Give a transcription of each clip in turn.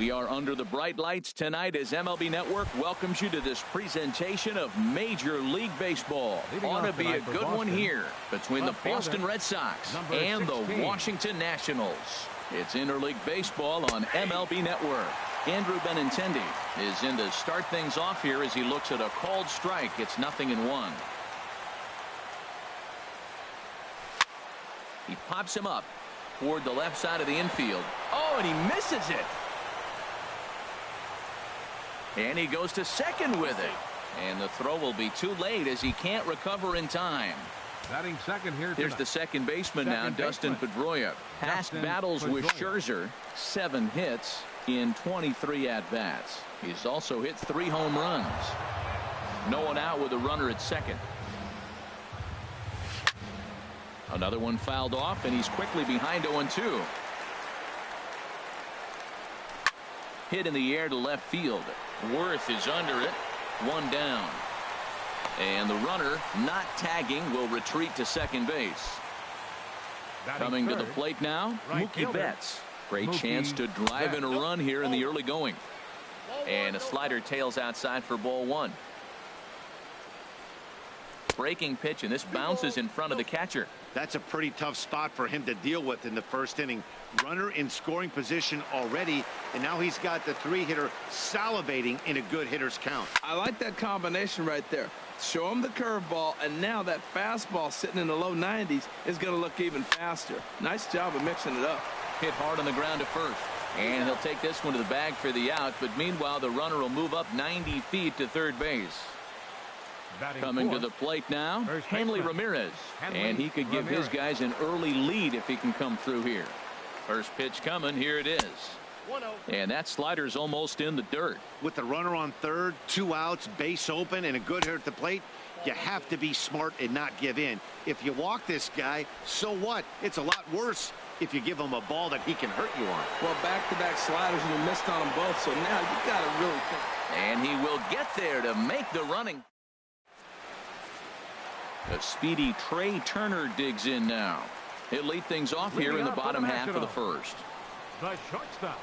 We are under the bright lights tonight as MLB Network welcomes you to this presentation of Major League Baseball. Ought to be a good one here between the Boston Red Sox and the Washington Nationals. It's interleague baseball on MLB Network. Andrew Benintendi is in to start things off here as he looks at a called strike. It's 0-1. He pops him up toward the left side of the infield. Oh, and he misses it. And he goes to second with it. And the throw will be too late as he can't recover in time. Batting second here. Here's the second baseman now, Dustin Pedroia. Past battles with Scherzer, 7 hits in 23 at-bats. He's also hit 3 home runs. No one out with a runner at second. Another one fouled off, and he's quickly behind 0-2. Hit in the air to left field. Worth is under it. 1 down. And the runner, not tagging, will retreat to second base. Coming to the plate now, Mookie Betts. Great chance to drive in a run here in the early going. And a slider tails outside for ball 1. Breaking pitch, and this bounces in front of the catcher. That's a pretty tough spot for him to deal with in the first inning. Runner in scoring position already, and now he's got the 3-hitter salivating in a good hitter's count. I like that combination right there. Show him the curveball, and now that fastball sitting in the low 90s is going to look even faster. Nice job of mixing it up. Hit hard on the ground to first. And he'll take this one to the bag for the out, but meanwhile the runner will move up 90 feet to third base. Coming to the plate now, Hanley Ramirez. And he could give his guys an early lead if he can come through here. First pitch coming, here it is. And that slider's almost in the dirt. With the runner on third, 2 outs, base open, and a good hitter at the plate, you have to be smart and not give in. If you walk this guy, so what? It's a lot worse if you give him a ball that he can hurt you on. Well, back-to-back sliders, and you missed on them both, so now you got to really think. And he will get there to make the running. The speedy Trey Turner digs in now. He'll lead things off here in the bottom half of the first. The shortstop,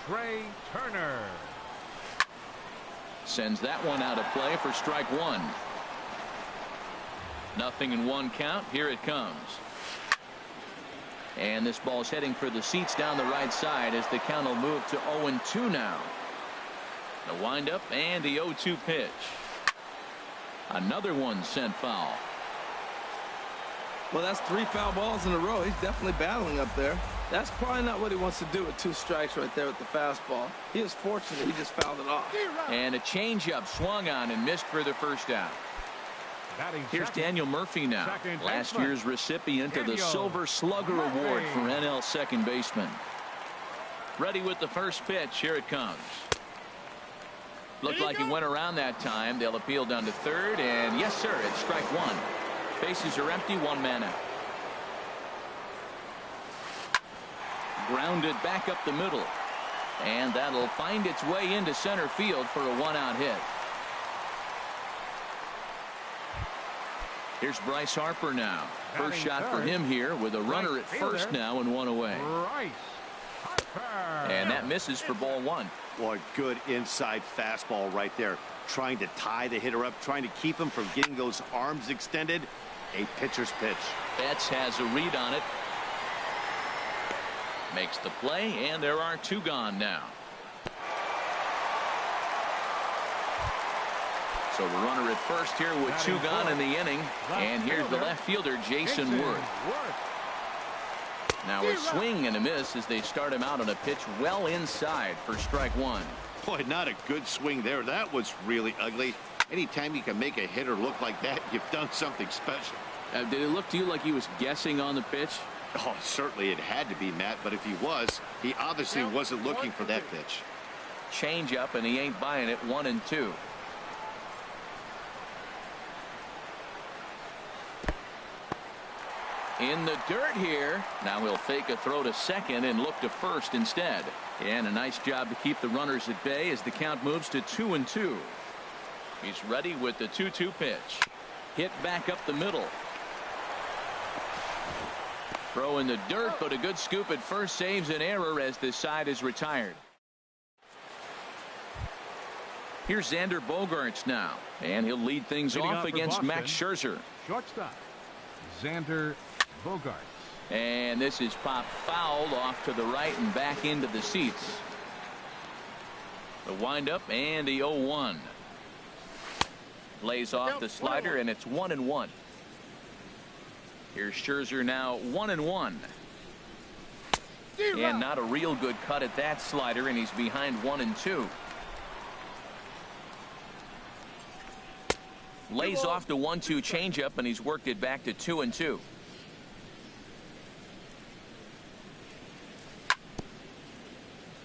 Trey Turner. Sends that one out of play for strike 1. 0-1 count. Here it comes. And this ball's heading for the seats down the right side as the count will move to 0-2 now. The windup and the 0-2 pitch. Another one sent foul. Well, that's 3 foul balls in a row. He's definitely battling up there. That's probably not what he wants to do with 2 strikes right there with the fastball. He is fortunate he just fouled it off. And a changeup swung on and missed for the first out. Here's Daniel Murphy now, last year's recipient of the Silver Slugger Award for NL second baseman. Ready with the first pitch. Here it comes. Looked like he went around that time. They'll appeal down to third, and yes, sir, it's strike 1. Bases are empty, 1 man out. Grounded back up the middle, and that'll find its way into center field for a 1-out hit. Here's Bryce Harper now. First shot for him here with a runner at first now and 1 away. And that misses for ball 1. Boy, good inside fastball right there. Trying to tie the hitter up, trying to keep him from getting those arms extended. A pitcher's pitch. Betts has a read on it. Makes the play, and there are 2 gone now. So the runner at first here with 2 gone in the inning. And here's the left fielder, Jason Worth. Now a swing and a miss as they start him out on a pitch well inside for strike 1. Boy, not a good swing there. That was really ugly. Anytime you can make a hitter look like that, you've done something special. Did it look to you like he was guessing on the pitch? Oh, certainly it had to be, Matt, but if he was, he obviously wasn't looking for that pitch. Change up, and he ain't buying it. 1-2. In the dirt here. Now he'll fake a throw to second and look to first instead. And a nice job to keep the runners at bay as the count moves to 2-2. He's ready with the 2-2 pitch. Hit back up the middle. Throw in the dirt, but a good scoop at first saves an error as this side is retired. Here's Xander Bogaerts now, and he'll lead things off against Max Scherzer. Shortstop, Xander Bogaerts. And this is popped foul off to the right and back into the seats. The windup and the 0-1. Lays off the slider, and it's 1-1. Here's Scherzer now 1-1. And not a real good cut at that slider, and he's behind 1-2. Lays off the 1-2 changeup, and he's worked it back to 2-2.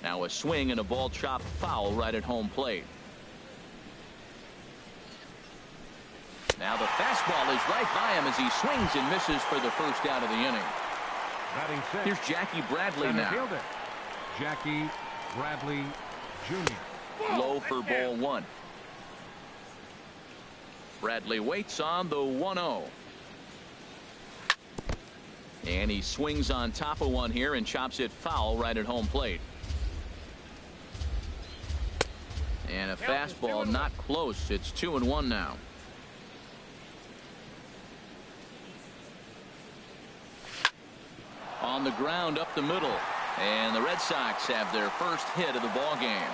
Now a swing and a ball chopped foul right at home plate. Now the fastball is right by him as he swings and misses for the first out of the inning. Here's Jackie Bradley now. Fielder, Jackie Bradley Jr. Low for ball one. Bradley waits on the 1-0. And he swings on top of one here and chops it foul right at home plate. And a fastball not close. It's 2-1 now. On the ground up the middle, and the Red Sox have their first hit of the ball game.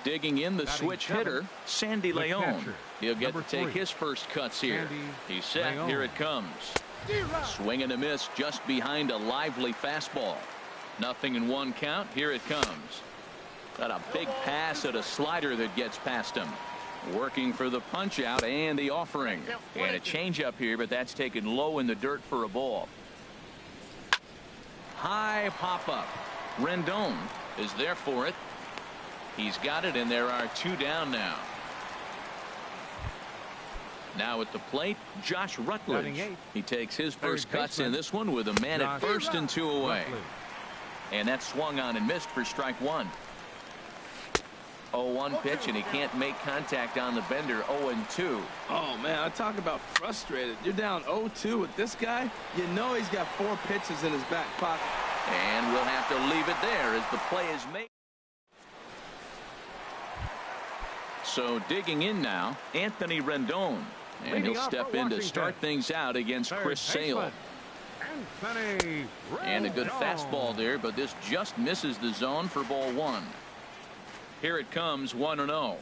Digging in the switch hitter, Sandy Leon. He'll get to take his first cuts here. He's set. Here it comes. Swing and a miss just behind a lively fastball. 0-1 count. Here it comes. Got a big pass at a slider that gets past him. Working for the punch out and the offering. And a changeup here, but that's taken low in the dirt for a ball. High pop up. Rendon is there for it. He's got it, and there are two down now. Now at the plate, Josh Rutledge. He takes his first cuts in this one with a man at first and two away. And that's swung on and missed for strike one. 0-1 pitch, and he can't make contact on the bender. 0-2. Oh man, I talk about frustrated. You're down 0-2 with this guy. You know he's got 4 pitches in his back pocket. And we'll have to leave it there as the play is made. So digging in now, Anthony Rendon, and he'll step in to start things out against Chris Sale. And a good fastball there, but this just misses the zone for ball one. Here it comes, 1-0.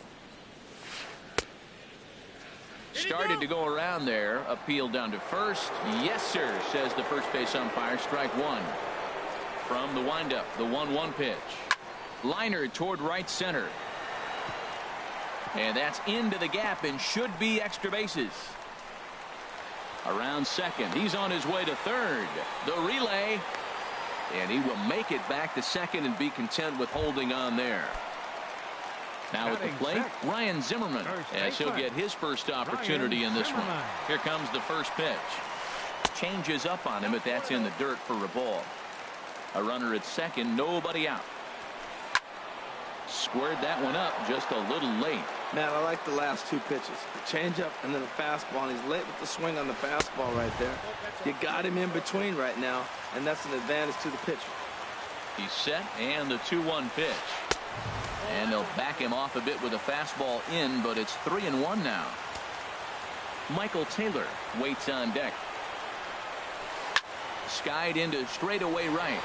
Started to go around there. Appeal down to first. Yes, sir, says the first base umpire. Strike one. From the windup, the 1-1 pitch. Liner toward right center. And that's into the gap and should be extra bases. Around second. He's on his way to third. The relay. And he will make it back to second and be content with holding on there. Now at the plate, Ryan Zimmerman, as he'll get his first opportunity in this one. Here comes the first pitch. Changes up on him, but that's in the dirt for a ball. A runner at second, nobody out. Squared that one up just a little late. Man, I like the last 2 pitches. The changeup and then the fastball, and he's late with the swing on the fastball right there. You got him in between right now, and that's an advantage to the pitcher. He's set, and the 2-1 pitch. And they'll back him off a bit with a fastball in, but it's 3-1 now. Michael Taylor waits on deck. Skied into straightaway right.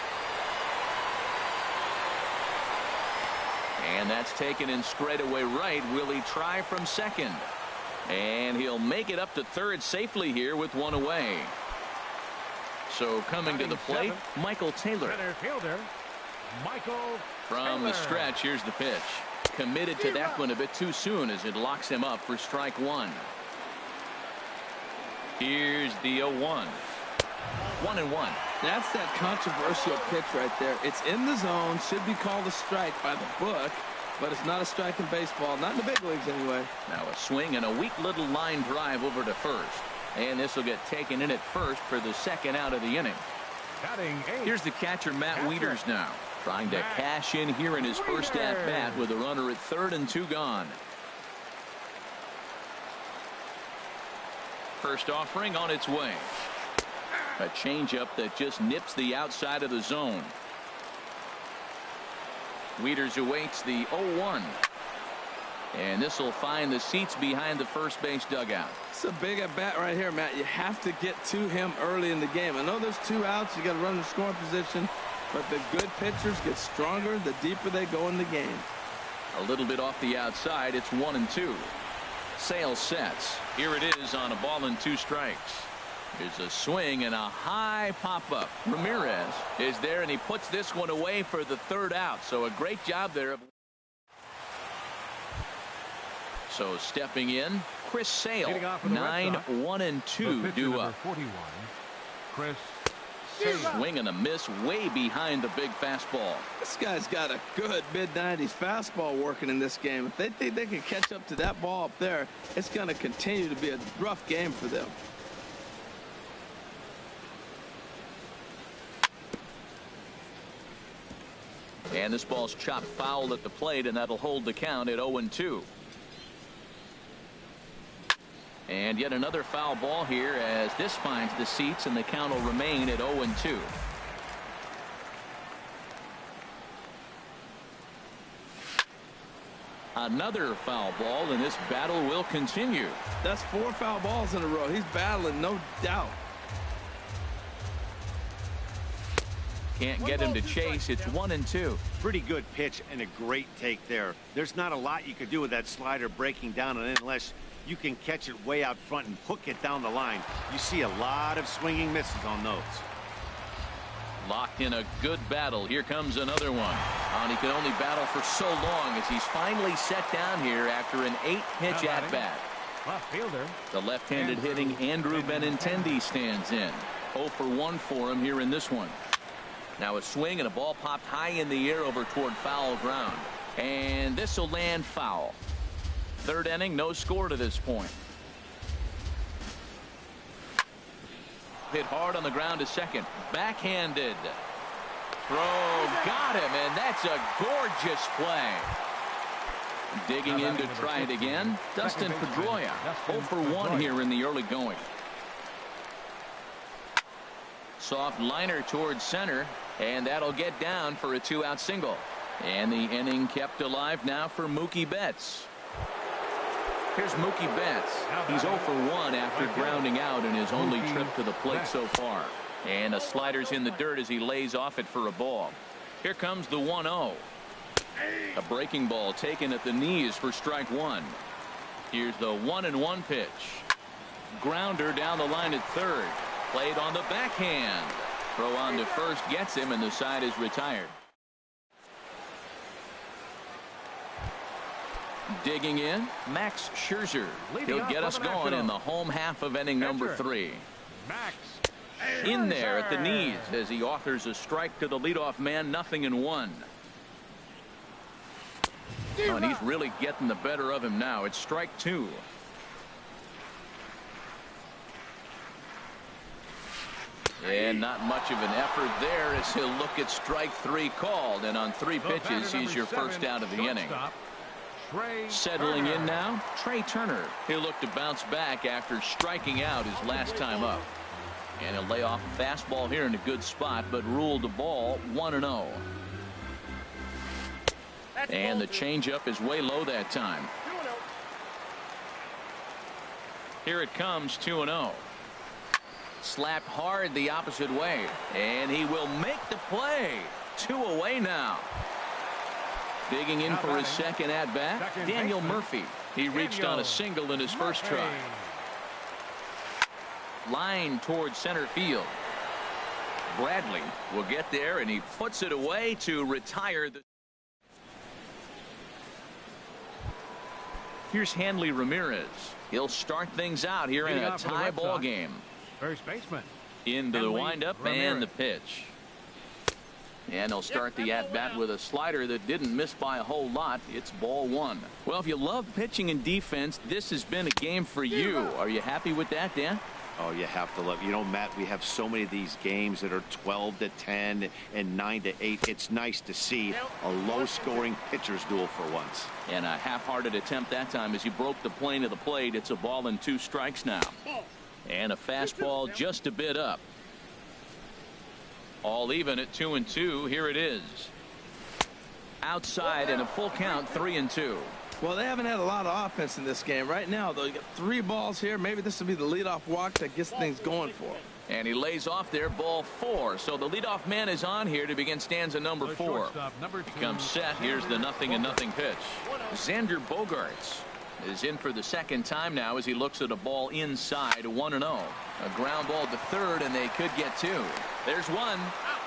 And that's taken in straightaway right. Will he try from second? And he'll make it up to third safely here with one away. So coming to the plate, Michael Taylor. From the stretch, here's the pitch. Committed to that one a bit too soon as it locks him up for strike one. Here's the 0-1. 1-1. That's that controversial pitch right there. It's in the zone, should be called a strike by the book, but it's not a strike in baseball, not in the big leagues anyway. Now a swing and a weak little line drive over to first. And this will get taken in at first for the second out of the inning. Here's the catcher, Matt Wieters now. Trying to cash in here in his first at-bat with a runner at third and 2 gone. First offering on its way. A changeup that just nips the outside of the zone. Wieters awaits the 0-1. And this will find the seats behind the first base dugout. It's a big at bat right here, Matt. You have to get to him early in the game. I know there's 2 outs. You got to run the scoring position. But the good pitchers get stronger the deeper they go in the game. A little bit off the outside. It's 1-2. Sales sets. Here it is on a ball and 2 strikes. There's a swing and a high pop-up. Ramirez is there, and he puts this one away for the 3rd out. So a great job there. So stepping in, Chris Sale. 9-1-2 due up. 41, Chris Sale. Swing and a miss way behind the big fastball. This guy's got a good mid-90s fastball working in this game. If they think they can catch up to that ball up there, it's going to continue to be a rough game for them. And this ball's chopped foul at the plate, and that'll hold the count at 0-2. And yet another foul ball here as this finds the seats, and the count will remain at 0-2. Another foul ball, and this battle will continue. That's 4 foul balls in a row. He's battling, no doubt. Can't get him to chase. It's 1-2. Pretty good pitch and a great take there. There's not a lot you could do with that slider breaking down on it unless you can catch it way out front and hook it down the line. You see a lot of swinging misses on those. Locked in a good battle. Here comes another one. And he can only battle for so long as he's finally set down here after an 8-pitch at-bat. Left fielder. The left-handed hitting Andrew Benintendi stands in. 0-for-1 for him here in this one. Now a swing and a ball popped high in the air over toward foul ground. And this will land foul. 3rd inning, no score to this point. Hit hard on the ground to second. Backhanded. Throw got him, and that's a gorgeous play. Digging in to try it again. Dustin Pedroia. 0-for-1 here in the early going. Soft liner towards center, and that'll get down for a 2-out single. And the inning kept alive now for Mookie Betts. Here's Mookie Betts. He's 0-for-1 after grounding out in his only trip to the plate so far. And a slider's in the dirt as he lays off it for a ball. Here comes the 1-0. A breaking ball taken at the knees for strike 1. Here's the 1-1 pitch. Grounder down the line at 3rd. Played on the backhand. Throw on to first gets him, and the side is retired. Digging in, Max Scherzer. He'll get us going in the home half of inning number 3. Max. In there at the knees as he offers a strike to the leadoff man. 0-1. Oh, and he's really getting the better of him now. It's strike 2. And not much of an effort there as he'll look at strike 3 called. And on 3 pitches, he's your first out of the inning. Settling in now, Trey Turner. He'll look to bounce back after striking out his last time up. And he'll lay off a fastball here in a good spot, but ruled the ball 1-0. And the changeup is way low that time. Here it comes, 2-0. Slapped hard the opposite way, and he will make the play. 2 away now. Digging in for his second at-bat, Daniel Murphy. He reached on a single in his first try. Line towards center field. Bradley will get there, and he puts it away to retire the. Here's Hanley Ramirez. He'll start things out here in a tie ball game. First baseman. Into the windup and the pitch. And they'll start the at-bat with a slider that didn't miss by a whole lot. It's ball 1. Well, if you love pitching and defense, this has been a game for you. Are you happy with that, Dan? Oh, you have to love. You know, Matt, we have so many of these games that are 12-10 and 9-8. It's nice to see a low-scoring pitcher's duel for once. And a half-hearted attempt that time as he broke the plane of the plate. It's a ball and 2 strikes now. And a fastball just a bit up. All even at 2-2. Here it is. outside and a full count, 3-2. Well, they haven't had a lot of offense in this game. Right now, though, you got 3 balls here. Maybe this will be the leadoff walk that gets things going for him. And he lays off there, ball 4. So the leadoff man is on here to begin stanza number 4. He comes set. Here's the 0-0 pitch. Xander Bogaerts is in for the second time now as he looks at a ball inside, 1-0. A ground ball to third, and they could get 2. There's 1,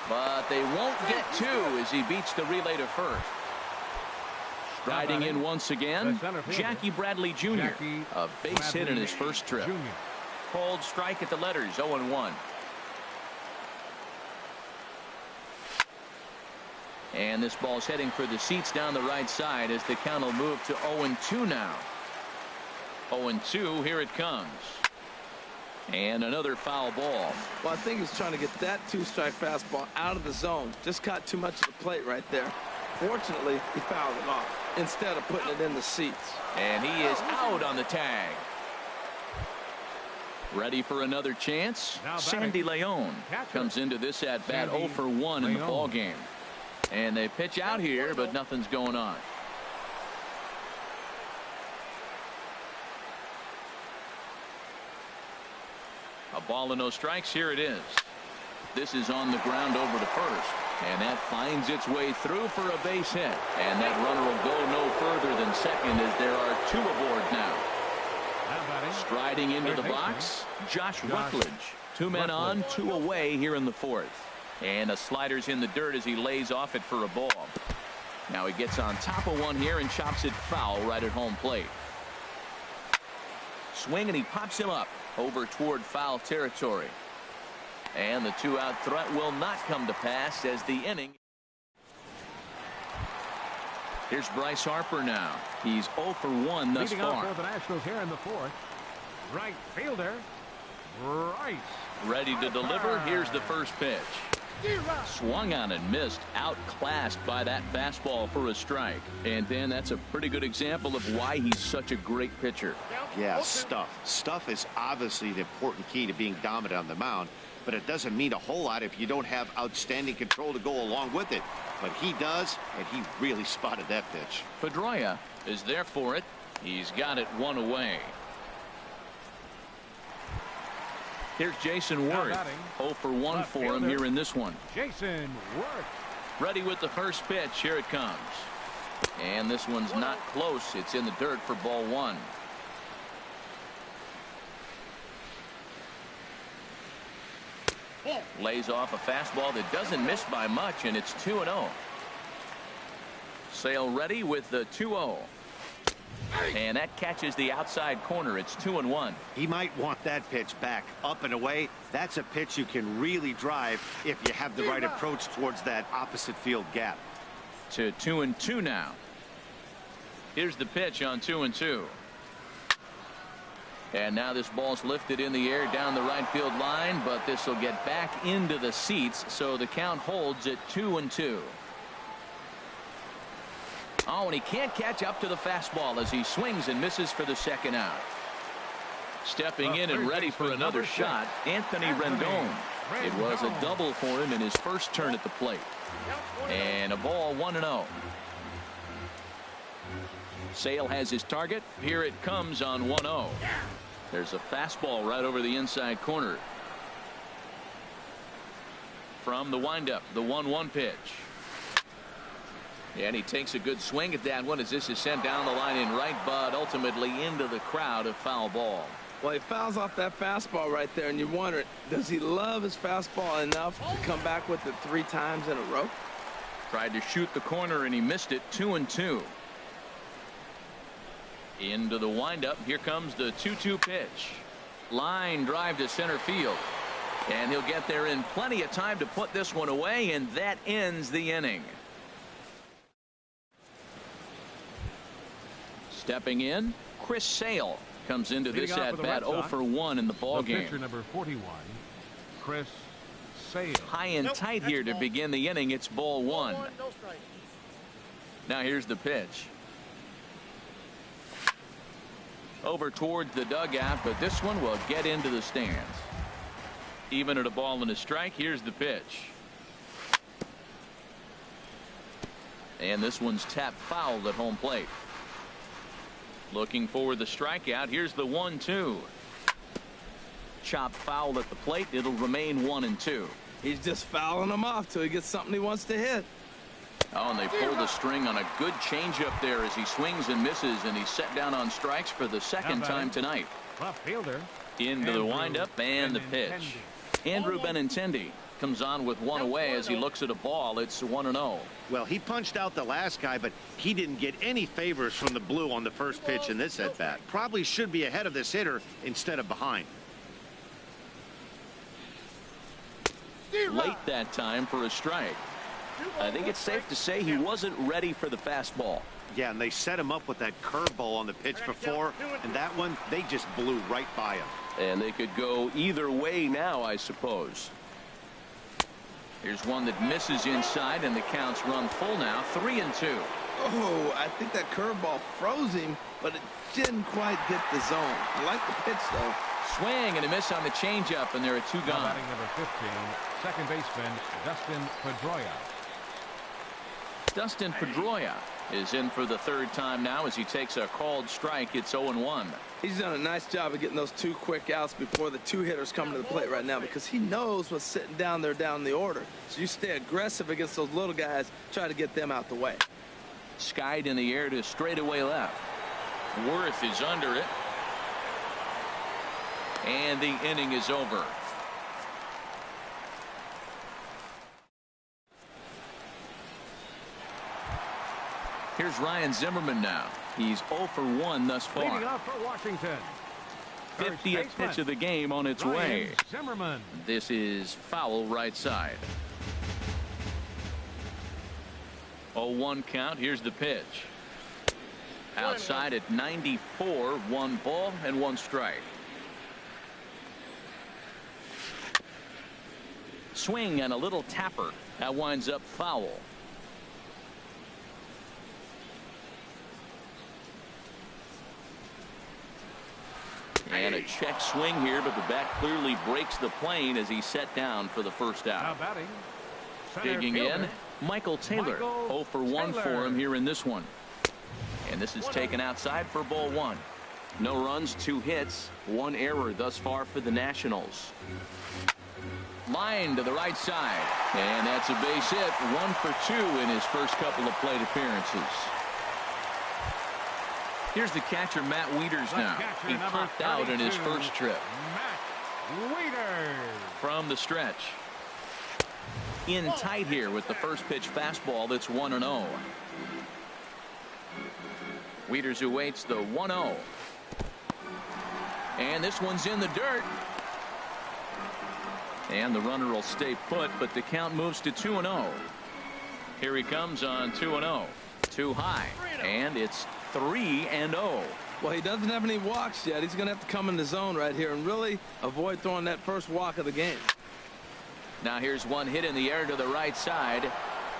but they won't get 2 as he beats the relay to first. Riding in once again, Jackie Bradley Jr., a base hit in his first trip. Cold strike at the letters, 0-1. And this ball's heading for the seats down the right side as the count will move to 0-2 now. 0-2, here it comes. And another foul ball. Well, I think he's trying to get that 2-strike fastball out of the zone. Just caught too much of the plate right there. Fortunately, he fouled it off instead of putting it in the seats. And he is out on the tag. Ready for another chance. Sandy Leon comes into this at bat 0 for 1 in the ball game. And they pitch out here, but nothing's going on. A ball and no strikes. Here it is. This is on the ground over to first. And that finds its way through for a base hit. And that runner will go no further than second as there are 2 aboard now. Striding into the box, Josh Rutledge. 2 men on, 2 away here in the 4th. And a slider's in the dirt as he lays off it for a ball. Now he gets on top of one here and chops it foul right at home plate. Swing, and he pops him up over toward foul territory. And the 2-out threat will not come to pass as the inning. Here's Bryce Harper now. He's 0 for 1 thus Leading far. off for the Nationals here in the 4th. Right fielder, Bryce. Ready to deliver. Here's the first pitch. Swung on and missed. Outclassed by that fastball for a strike. And then that's a pretty good example of why he's such a great pitcher. Yeah, stuff. Stuff is obviously the important key to being dominant on the mound. But it doesn't mean a whole lot if you don't have outstanding control to go along with it. But he does, and he really spotted that pitch. Pedroia is there for it. He's got it 1 away. Here's Jason Worth. 0 for 1 for him here in this one. Jason Worth. Ready with the first pitch. Here it comes. And this one's not close. It's in the dirt for ball 1. Lays off a fastball that doesn't miss by much, and it's 2-0. Sale ready with the 2-0. And that catches the outside corner. It's 2-1. He might want that pitch back up and away. That's a pitch you can really drive if you have the right approach towards that opposite field gap. To 2-2 now. Here's the pitch on 2-2. And now this ball's lifted in the air down the right field line, but this will get back into the seats, so the count holds at 2-2. Oh, and he can't catch up to the fastball as he swings and misses for the second out. Stepping in and ready for another shot, Anthony Rendon. It was a double for him in his first turn at the plate. And a ball, 1-0. Sale has his target. Here it comes on 1-0. There's a fastball right over the inside corner. From the windup, the 1-1 pitch. And he takes a good swing at that one as this is sent down the line in right, but ultimately into the crowd, a foul ball. Well, he fouls off that fastball right there, and you wonder, does he love his fastball enough to come back with it 3 times in a row? Tried to shoot the corner, and he missed it. 2-2. Into the windup. Here comes the 2-2 pitch. Line drive to center field. And he'll get there in plenty of time to put this one away, and that ends the inning. Stepping in, Chris Sale comes into this at bat 0 for 1 in the ball game. Pitcher number 41, Chris Sale. High and tight here to begin the inning. It's ball 1. Now here's the pitch. Over towards the dugout, but this one will get into the stands. Even at a ball and a strike. Here's the pitch. And this one's tapped foul at home plate. Looking for the strikeout. Here's the 1-2. Chopped foul at the plate. It'll remain 1-2. He's just fouling them off till he gets something he wants to hit. Oh, and they pulled the string on a good changeup there as he swings and misses, and he's set down on strikes for the second time tonight. Left fielder. Into the windup and the pitch. Andrew Benintendi comes on with one away as he looks at a ball. It's 1-0. Well, he punched out the last guy, but he didn't get any favors from the blue on the first pitch in this at-bat. Probably should be ahead of this hitter instead of behind. Late that time for a strike. I think it's safe to say he wasn't ready for the fastball. Yeah, and they set him up with that curveball on the pitch before, and that one, they just blew right by him. And they could go either way now, I suppose. Here's one that misses inside, and the counts run full now, 3-2. Oh, I think that curveball froze him, but it didn't quite hit the zone. I like the pitch, though. Swing and a miss on the changeup, and there are two gone. Batting number 15, second baseman Dustin Pedroia. Dustin Pedroia is in for the third time now as he takes a called strike. It's 0-1. He's done a nice job of getting those two quick outs before the two hitters come to the plate right now, because he knows what's sitting down there down the order. So you stay aggressive against those little guys, try to get them out the way. Skied in the air to straightaway left. Worth is under it. And the inning is over. Here's Ryan Zimmerman now. He's 0 for 1 thus far. Leading off for Washington. 50th pitch of the game on its way. Zimmerman. This is foul right side. 0-1 count. Here's the pitch. Outside at 94, 1 ball and 1 strike. Swing and a little tapper. That winds up foul. And a check swing here, but the bat clearly breaks the plane as he's set down for the first out. Now batting, Digging in, Michael Taylor. 0 for 1 for him here in this one. And this is taken outside for ball 1. No runs, 2 hits, 1 error thus far for the Nationals. Line to the right side. And that's a base hit. 1 for 2 in his first couple of plate appearances. Here's the catcher, Matt Wieters now. He popped out in his first trip. Matt Wieters. From the stretch. In tight here with the first pitch fastball that's 1-0. Wieters who waits the 1-0. And this one's in the dirt. And the runner will stay put, but the count moves to 2-0. Here he comes on 2-0. Too high. And it's 3-0. Well, he doesn't have any walks yet. He's going to have to come in the zone right here and really avoid throwing that first walk of the game. Now here's one hit in the air to the right side,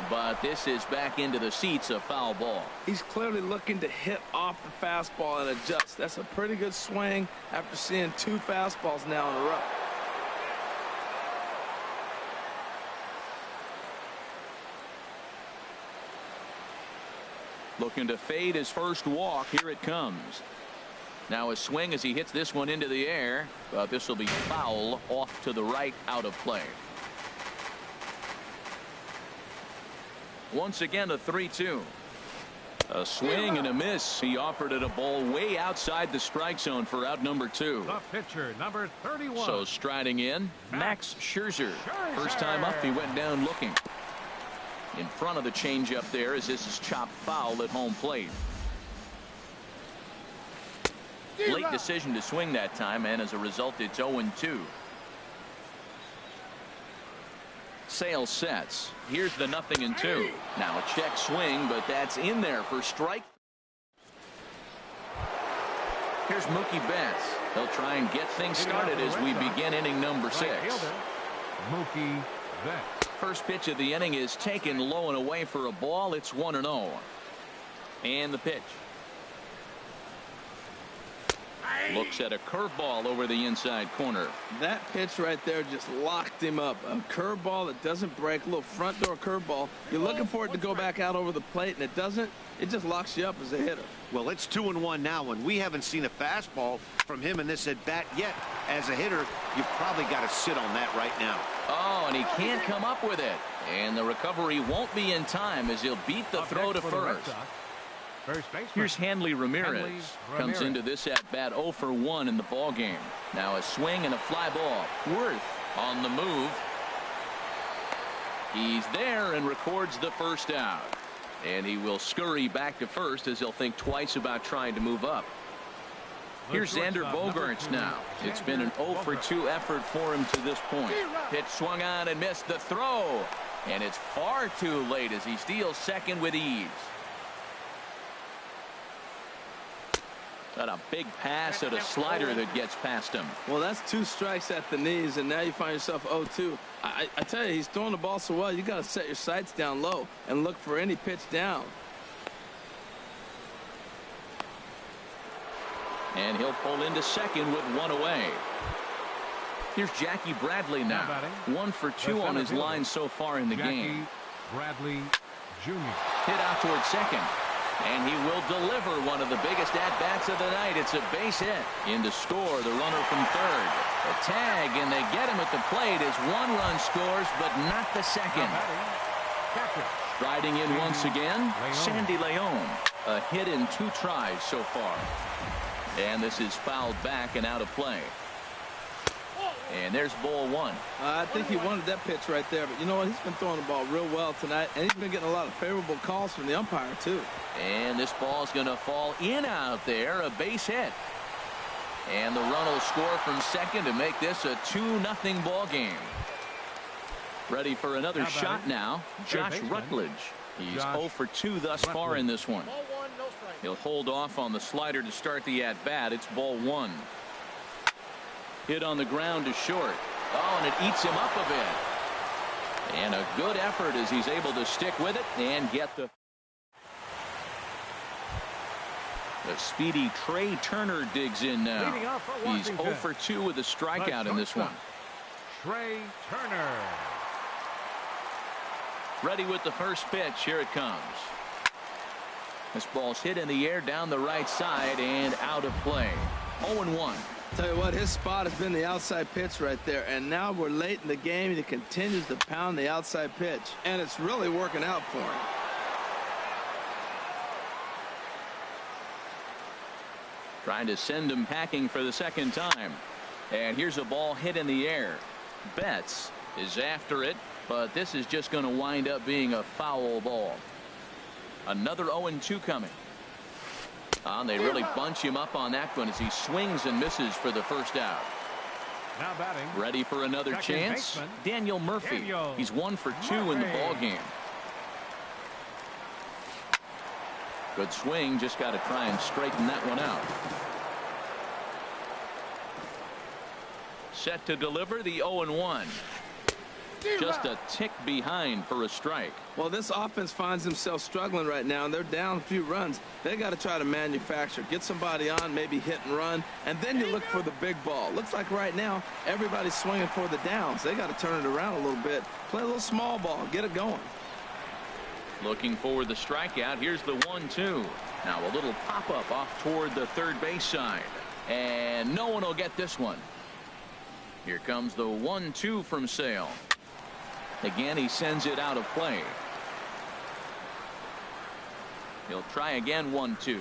but this is back into the seats, a foul ball. He's clearly looking to hit off the fastball and adjust. That's a pretty good swing after seeing 2 fastballs now in a row. Looking to fade his first walk. Here it comes. Now a swing as he hits this one into the air, but this will be foul off to the right, out of play. Once again a 3-2. A swing and a miss. He offered it a ball way outside the strike zone for out number 2. The pitcher, number 31. So striding in, Max Scherzer. First time up, he went down looking. In front of the changeup there as this is chopped foul at home plate. Late decision to swing that time, and as a result it's 0-2. Sale sets. Here's the 0-2. Now a check swing, but that's in there for strike. Here's Mookie Betts. He'll try and get things started as we begin inning number 6. Mookie Betts. First pitch of the inning is taken low and away for a ball. It's 1-0. And the pitch. Looks at a curveball over the inside corner. That pitch right there just locked him up. A curveball that doesn't break, a little front door curveball. You're looking for it to go back out over the plate, and it doesn't. It just locks you up as a hitter. Well, it's 2-1 now, and we haven't seen a fastball from him in this at-bat yet. As a hitter, you've probably got to sit on that right now. Oh, and he can't come up with it. And the recovery won't be in time as he'll beat the throw to first. Here's Hanley Ramirez. Comes into this at-bat 0 for 1 in the ball game. Now a swing and a fly ball. Worth on the move. He's there and records the first out. And he will scurry back to first as he'll think twice about trying to move up. Here's Xander Bogaerts now. It's been an 0 for 2 effort for him to this point. Pitch swung on and missed the throw. And it's far too late as he steals second with ease. Got a big pass at a slider that gets past him. Well, that's 2 strikes at the knees, and now you find yourself 0-2. I tell you, he's throwing the ball so well, you got to set your sights down low and look for any pitch down. And he'll pull into second with 1 away. Here's Jackie Bradley now. 1 for 2 on his line so far in the game. Bradley Jr. Hit out towards second. And he will deliver one of the biggest at-bats of the night. It's a base hit. In to score, the runner from third. A tag, and they get him at the plate as 1 run scores, but not the second. Striding in once again, Sandy Leon. A hit in 2 tries so far. And this is fouled back and out of play. And there's ball 1. I think he wanted that pitch right there, but you know what? He's been throwing the ball real well tonight, and he's been getting a lot of favorable calls from the umpire, too. And this ball's going to fall in out there, a base hit. And the run will score from second to make this a 2-0 ball game. Ready for another shot now, Josh Rutledge. He's 0 for 2 thus far in this one. He'll hold off on the slider to start the at-bat. It's ball 1. Hit on the ground to short. Oh, and it eats him up a bit. And a good effort as he's able to stick with it and get the speedy Trey Turner digs in now. He's 0 for 2 with a strikeout in this one. Trey Turner. Ready with the first pitch. Here it comes. This ball's hit in the air down the right side and out of play. 0-1. Tell you what, his spot has been the outside pitch right there, and now we're late in the game and he continues to pound the outside pitch, and it's really working out for him. Trying to send him packing for the second time. And here's a ball hit in the air. Betts is after it, but this is just going to wind up being a foul ball. Another 0-2 coming. They really bunch him up on that one as he swings and misses for the first out. Now batting. Ready for another chance. Baseman, Daniel Murphy. He's 1 for 2 in the ball game. Good swing. Just got to try and straighten that one out. Set to deliver the 0-1. Just a tick behind for a strike. Well, this offense finds themselves struggling right now, and they're down a few runs. They got to try to manufacture, get somebody on, maybe hit and run, and then you look for the big ball. Looks like right now everybody's swinging for the downs. They got to turn it around a little bit, play a little small ball, get it going. Looking for the strikeout. Here's the 1-2. Now a little pop-up off toward the third base side, and no one will get this one. Here comes the 1-2 from Sale. Again, he sends it out of play. He'll try again. 1-2.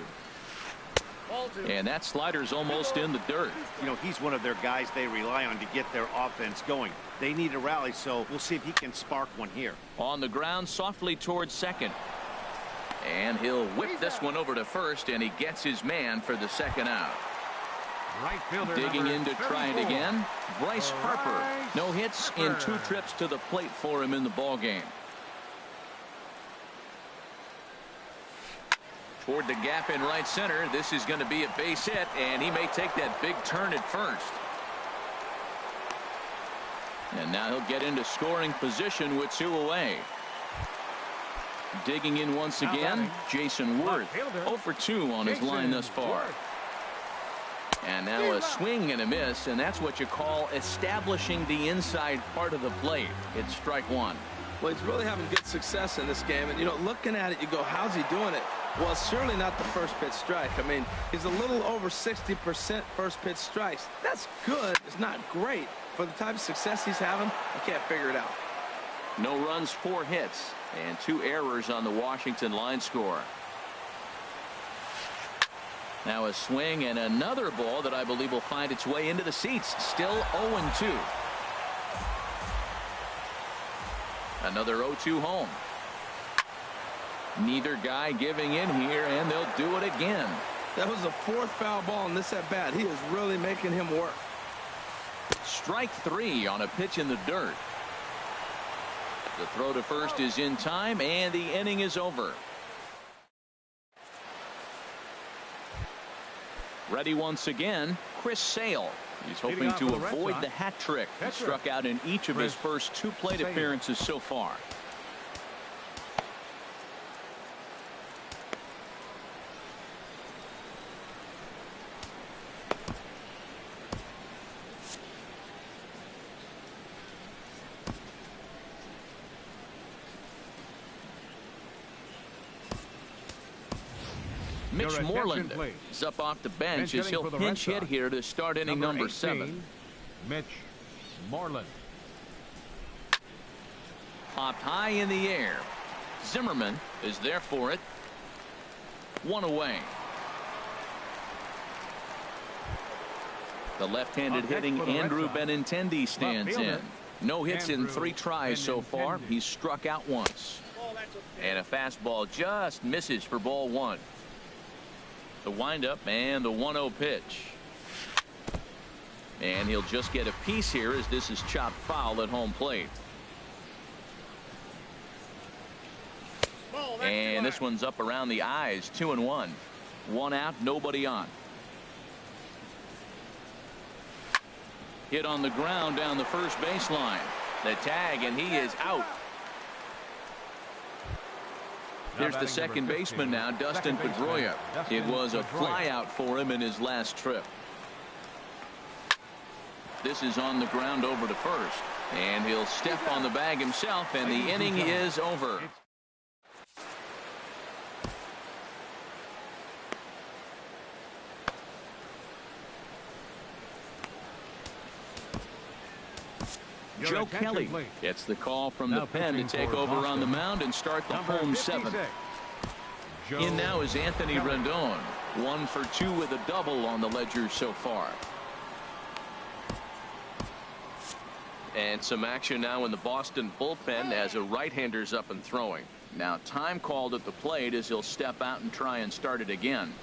And that slider's almost in the dirt. You know, he's one of their guys they rely on to get their offense going. They need a rally, so we'll see if he can spark one here. On the ground, softly towards second. And he'll whip this one over to first, and he gets his man for the second out. Right fielder digging in to try it again. Bryce Harper. No hits in 2 trips to the plate for him in the ball game. Toward the gap in right center. This is going to be a base hit, and he may take that big turn at first. And now he'll get into scoring position with 2 away. Digging in once again, Jason Worth. 0 for 2 on his line thus far. And now a swing and a miss, and that's what you call establishing the inside part of the plate. It's strike one. Well, he's really having good success in this game. And, you know, looking at it, you go, how's he doing it? Well, it's surely not the first pitch strike. I mean, he's a little over 60% first pitch strikes. That's good. It's not great. For the type of success he's having, I can't figure it out. No runs, 4 hits, and 2 errors on the Washington line score. Now a swing and another ball that I believe will find its way into the seats. Still 0-2. Another 0-2 home. Neither guy giving in here, and they'll do it again. That was the 4th foul ball in this at bat. He is really making him work. Strike 3 on a pitch in the dirt. The throw to first is in time, and the inning is over. Ready once again, Chris Sale. He's hoping to avoid the hat trick. He struck out in each of his first 2 plate appearances so far. Mitch Moreland is up off the bench as he'll pinch hit here to start inning number 7. Mitch Moreland. Popped high in the air. Zimmerman is there for it. 1 away. The left-handed hitting Andrew Benintendi stands in. No hits in 3 tries so far. He's struck out once. And a fastball just misses for ball 1. The windup and the 1-0 pitch. And he'll just get a piece here as this is chopped foul at home plate. And this one's up around the eyes. 2-1. 1 out, nobody on. Hit on the ground down the first baseline. The tag, and he is out. Here's the second baseman now, Dustin Pedroia. It was a flyout for him in his last trip. This is on the ground over to first. And he'll step on the bag himself, and the inning is over. Joe Kelly gets the call from the pen to take over on the mound and start the home 7th. In now is Anthony Rendon. 1 for 2 with a double on the ledger so far. And some action now in the Boston bullpen as a right-hander's up and throwing. Now time called at the plate as he'll step out and try and start it again.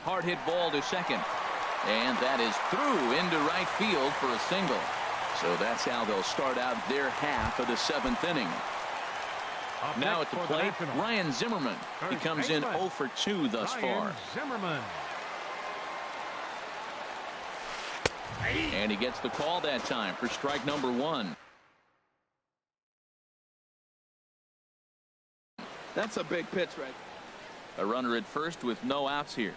Hard hit ball to second. And that is through into right field for a single. So that's how they'll start out their half of the 7th inning. Now at the plate, Ryan Zimmerman. He comes in 0 for 2 thus far. Zimmerman. And he gets the call that time for strike number 1. That's a big pitch, right? A runner at first with no outs here.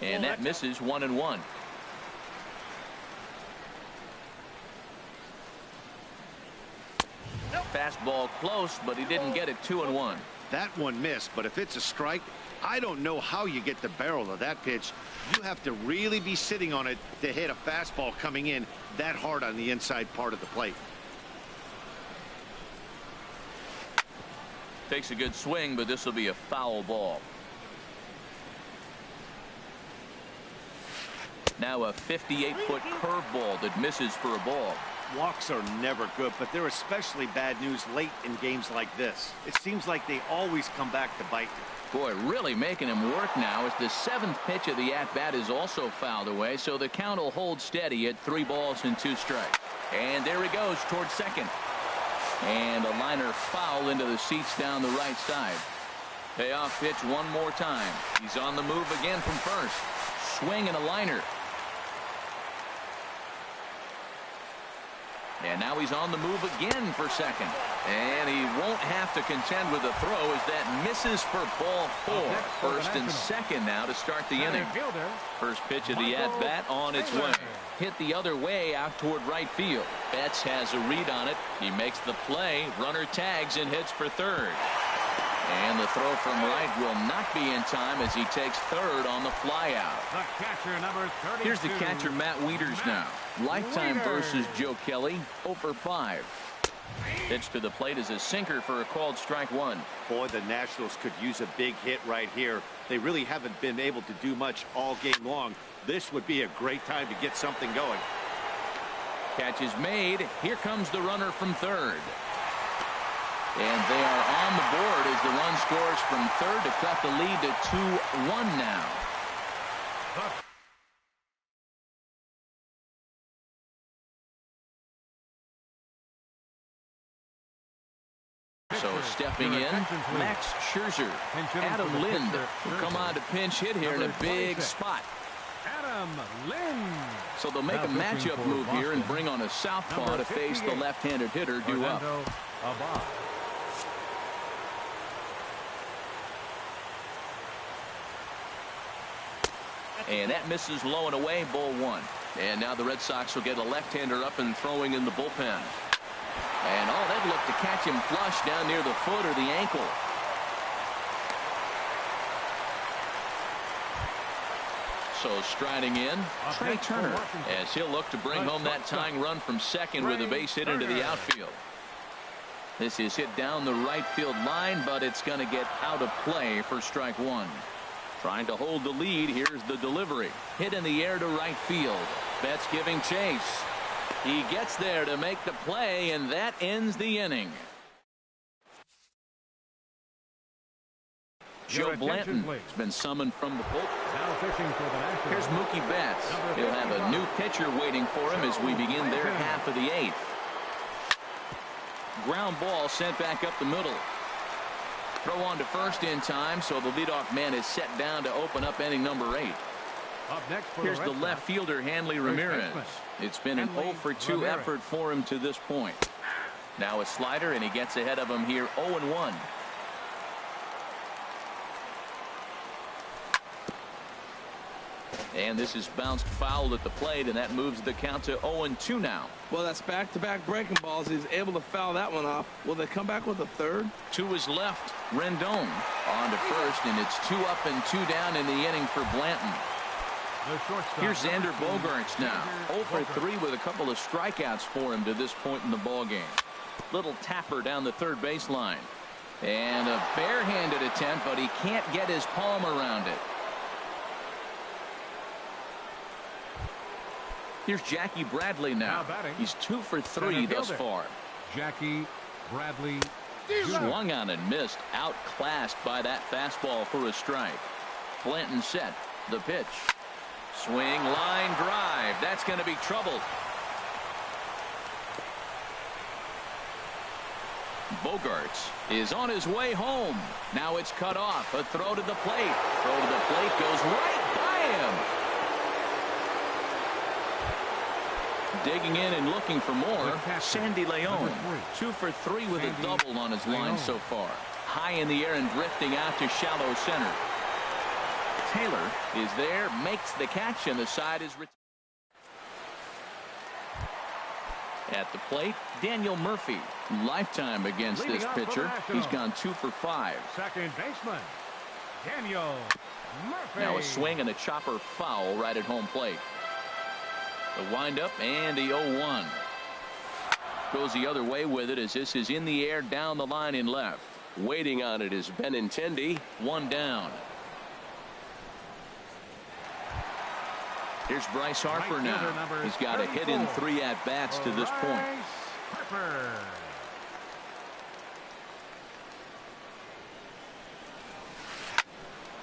And that misses 1-1. Fastball close, but he didn't get it. 2-1. That one missed, but if it's a strike, I don't know how you get the barrel of that pitch. You have to really be sitting on it to hit a fastball coming in that hard on the inside part of the plate. Takes a good swing, but this will be a foul ball. Now a 58-foot curveball that misses for a ball. Walks are never good, but they're especially bad news late in games like this. It seems like they always come back to bite. Boy, really making him work now as the 7th pitch of the at-bat is also fouled away, so the count will hold steady at 3 balls and 2 strikes. And there he goes towards second. And a liner foul into the seats down the right side. Payoff pitch one more time. He's on the move again from first. Swing and a liner. And now he's on the move again for second. And he won't have to contend with a throw as that misses for ball 4. First and second now to start the inning. First pitch of the at-bat on its way. Hit the other way out toward right field. Betts has a read on it. He makes the play. Runner tags and heads for third. And the throw from right will not be in time as he takes third on the flyout. The catcher, number 32. Here's the catcher, Matt Wieters now. Lifetime versus Joe Kelly, 0-for-5. Pitch to the plate is a sinker for a called strike 1. Boy, the Nationals could use a big hit right here. They really haven't been able to do much all game long. This would be a great time to get something going. Catch is made. Here comes the runner from third. And they are on the board as the run scores from third to cut the lead to 2-1 now. So stepping in, Max Scherzer. Adam Lind will come on to pinch hit here in a big spot. Adam Lind. So they'll make a matchup move here and bring on a southpaw to face the left-handed hitter due up. And that misses low and away, ball 1. And now the Red Sox will get a left-hander up and throwing in the bullpen. And they'd look to catch him flush down near the foot or the ankle. So striding in, Trey Turner, as he'll look to bring home that tying run from second with a base hit into the outfield. This is hit down the right field line, but it's going to get out of play for strike 1. Trying to hold the lead. Here's the delivery. Hit in the air to right field. Betts giving chase. He gets there to make the play, and that ends the inning. Joe Blanton has been summoned from the bullpen. Here's Mookie Betts. He'll have a new pitcher waiting for him as we begin their half of the 8th. Ground ball sent back up the middle. Throw on to first in time, so the leadoff man is set down to open up inning number 8. Here's the left fielder, Hanley Ramirez. It's been an 0-for-2 effort for him to this point. Now a slider, and he gets ahead of him here, 0-1. And this is bounced foul at the plate, and that moves the count to 0-2 now. Well, that's back-to-back breaking balls. He's able to foul that one off. Will they come back with a third? To his left, Rendon on to first, and it's 2 up and 2 down in the inning for Blanton. Here's Xander Bogaerts now. 0-for-3 with a couple of strikeouts for him to this point in the ballgame. Little tapper down the third baseline. And a barehanded attempt, but he can't get his palm around it. Here's Jackie Bradley now. He's 2-for-3 thus far. Jackie Bradley. Swung on and missed. Outclassed by that fastball for a strike. Blanton set. The pitch. Swing, line drive. That's going to be trouble. Bogaerts is on his way home. Now it's cut off. A throw to the plate. Throw to the plate goes right by him. Digging in and looking for more, Sandy Leon. 2-for-3 with a double on his line so far. High in the air and drifting out to shallow center. Taylor is there, makes the catch, and the side is retired. At the plate, Daniel Murphy. Lifetime against this pitcher. He's gone 2-for-5. Second baseman, Daniel Murphy. Now a swing and a chopper foul right at home plate. The windup and the 0-1. Goes the other way with it as this is in the air down the line in left. Waiting on it is Benintendi. 1 down. Here's Bryce Harper now. He's got a hit in 3 at-bats to this point.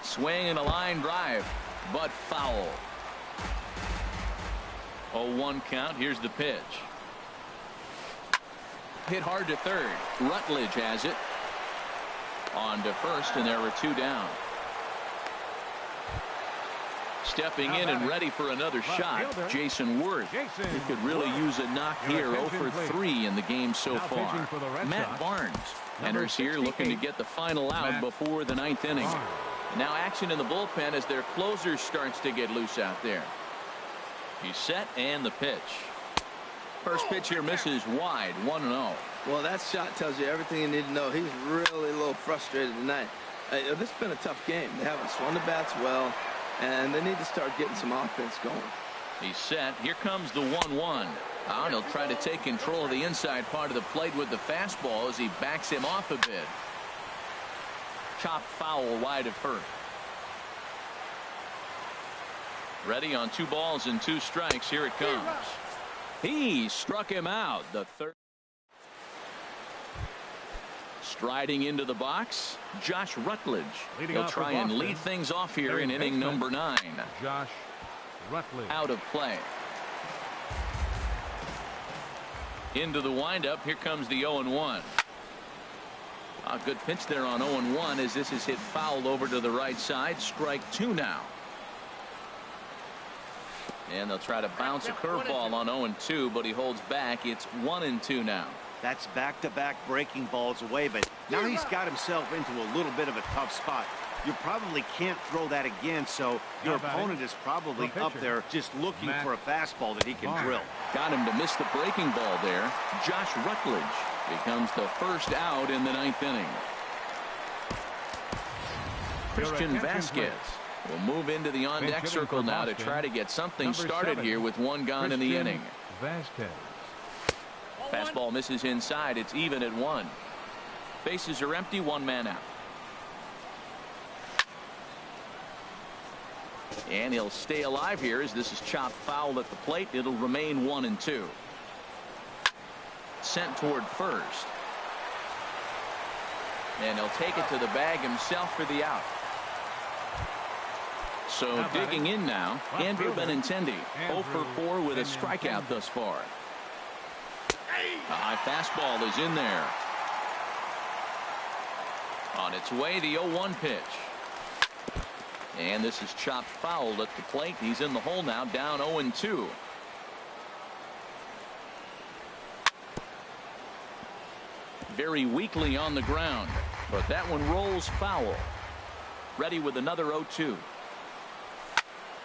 Swing and a line drive, but foul. 0-1 count. Here's the pitch. Hit hard to third. Rutledge has it. On to first, and there were 2 down. Stepping in and ready for another shot, Jason Worth. He could really use a knock here. 0 for 3 in the game so far. Matt Barnes enters here looking to get the final out before the 9th inning. Now action in the bullpen as their closer starts to get loose out there. He's set and the pitch. First pitch here misses wide, 1-0. Well, that shot tells you everything you need to know. He's really a little frustrated tonight. This has been a tough game. They haven't swung the bats well, and they need to start getting some offense going. He's set. Here comes the 1-1. He'll try to take control of the inside part of the plate with the fastball as he backs him off a bit. Chopped foul wide of first. Ready on 2 balls and 2 strikes. Here it comes. He struck him out. The third. Striding into the box, Josh Rutledge. He'll try and lead things off here in inning number 9. Josh Rutledge. Out of play. Into the windup. Here comes the 0-1. A good pitch there on 0-1 as this is hit foul over to the right side. Strike 2 now. And they'll try to bounce a curveball on 0-2, but he holds back. It's 1-2 now. That's back-to-back breaking balls away, but now he's got himself into a little bit of a tough spot. You probably can't throw that again, so your opponent is probably up there just looking for a fastball that he can drill. Got him to miss the breaking ball there. Josh Rutledge becomes the first out in the 9th inning. Christian Vasquez will move into the on-deck circle now to try to get something started here with 1 gone in the inning. Vasquez. Fastball misses inside. It's even at 1. Bases are empty. 1 man out. And he'll stay alive here as this is chopped foul at the plate. It'll remain 1-2. Sent toward first. And he'll take it to the bag himself for the out. So digging in now, Andrew Benintendi. 0 for 4 with a strikeout thus far. A high fastball is in there. On its way, the 0-1 pitch. And this is chopped foul at the plate. He's in the hole now, down 0-2. Very weakly on the ground, but that one rolls foul. Ready with another 0-2.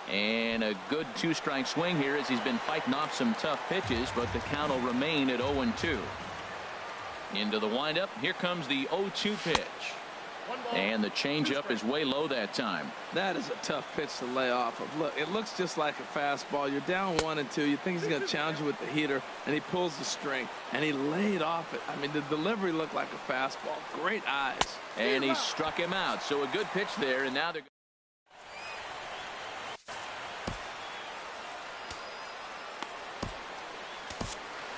And a good 2-strike swing here as he's been fighting off some tough pitches, but the count will remain at 0-2. Into the windup. Here comes the 0-2 pitch. And the changeup is way low that time. That is a tough pitch to lay off of. Look, it looks just like a fastball. You're down 1-2. You think he's going to challenge you with the heater, and he pulls the string, and he laid off it. I mean, the delivery looked like a fastball. Great eyes. And he struck him out. So a good pitch there, and now they're.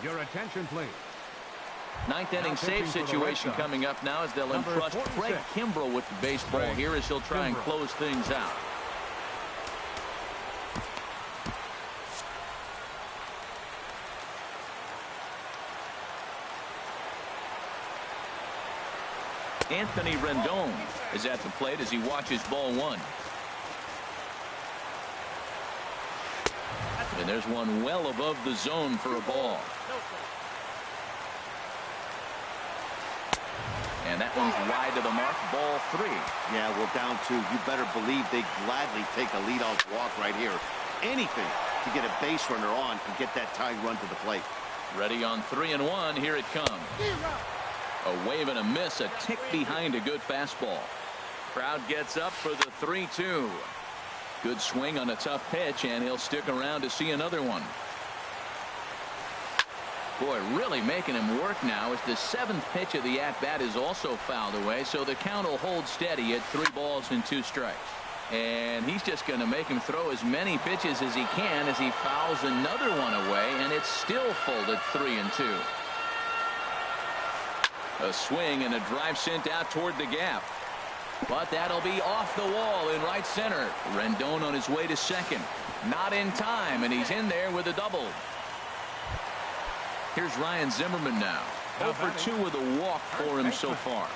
Your attention, please. 9th inning save situation coming up now as they'll entrust Craig Kimbrell with the baseball here as he'll try and close things out. Anthony Rendon is at the plate as he watches ball 1. And there's one well above the zone for a ball. And that one's wide to the mark. Ball 3. Yeah, well, down 2. You better believe they gladly take a leadoff walk right here. Anything to get a base runner on and get that tying run to the plate. Ready on 3-1. Here it comes. A wave and a miss. A tick behind a good fastball. Crowd gets up for the 3-2. Good swing on a tough pitch, and he'll stick around to see another one. Boy, really making him work now as the 7th pitch of the at-bat is also fouled away, so the count will hold steady at 3 balls and 2 strikes. And he's just going to make him throw as many pitches as he can as he fouls another one away, and it's still full at 3-2. A swing and a drive sent out toward the gap. But that'll be off the wall in right center. Rendon on his way to second. Not in time, and he's in there with a double. Here's Ryan Zimmerman now. 0 for 2 with a walk for him so far.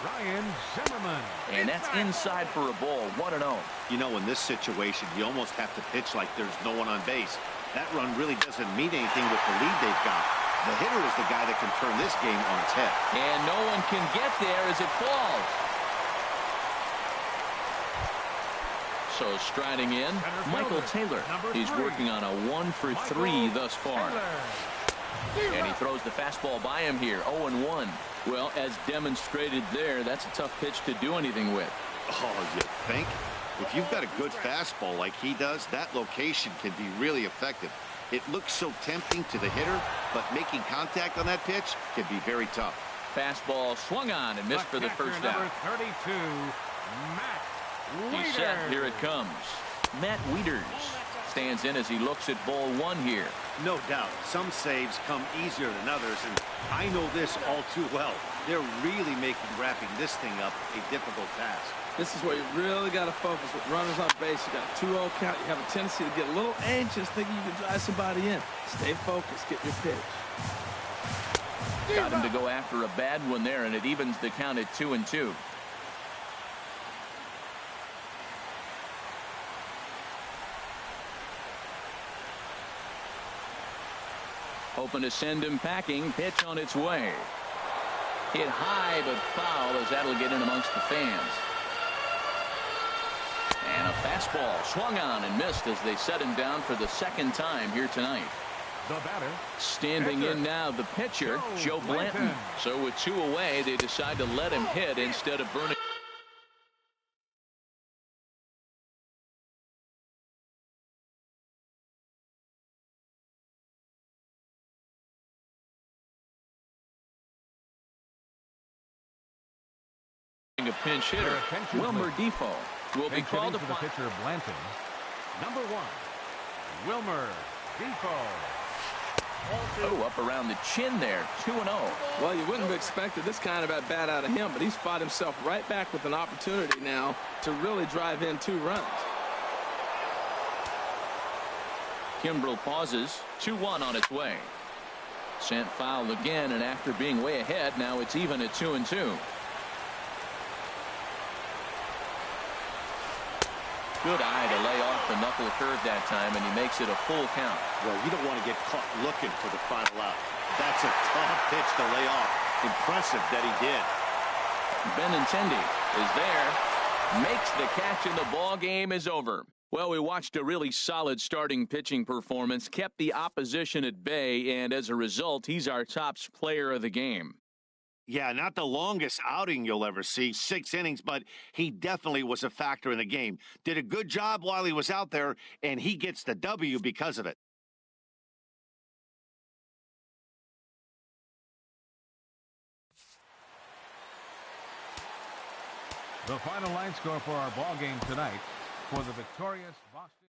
Ryan Zimmerman. And that's inside for a ball, 1-0. You know, in this situation, you almost have to pitch like there's no one on base. That run really doesn't mean anything with the lead they've got. The hitter is the guy that can turn this game on its head. And no one can get there as it falls. So striding in, Michael Taylor. He's working on a 1-for-3 thus far. And he throws the fastball by him here, 0-1. Well, as demonstrated there, that's a tough pitch to do anything with. Oh, you think? If you've got a good fastball like he does, that location can be really effective. It looks so tempting to the hitter, but making contact on that pitch can be very tough. Fastball swung on and missed for the first down. Number 32, Matt Wieters. He's set. Here it comes. Matt Wieters stands in as he looks at ball one here. No doubt. Some saves come easier than others, and I know this all too well. They're really making wrapping this thing up a difficult task. This is where you really got to focus with runners on base. You got a 2-0 count. You have a tendency to get a little anxious thinking you can drive somebody in. Stay focused. Get your pitch. Got him to go after a bad one there, and it evens the count at 2-2. Hoping to send him packing. Pitch on its way. Hit high but foul as that'll get in amongst the fans. And a fastball swung on and missed as they set him down for the second time here tonight. The batter. Standing in now, the pitcher, Joe Blanton. So with two away, they decide to let him hit instead of burning. A pinch hitter, Wilmer Defoe, will be called to the upon. pitcher Blanton. Number 1, Wilmer Defoe. Oh, up around the chin there, 2-0. Well, you wouldn't have expected this kind of at bat out of him, but he's fought himself right back with an opportunity now to really drive in 2 runs. Kimbrel pauses, 2-1 on its way. Sent foul again, and after being way ahead, now it's even at 2-2. Good eye to lay off the knuckle curve that time, and he makes it a full count. Well, you don't want to get caught looking for the final out. That's a tough pitch to lay off. Impressive that he did. Benintendi is there, makes the catch, and the ball game is over. Well, we watched a really solid starting pitching performance, kept the opposition at bay, and as a result, he's our top player of the game. Yeah, not the longest outing you'll ever see, 6 innings, but he definitely was a factor in the game. Did a good job while he was out there, and he gets the W because of it. The final line score for our ball game tonight for the victorious Boston.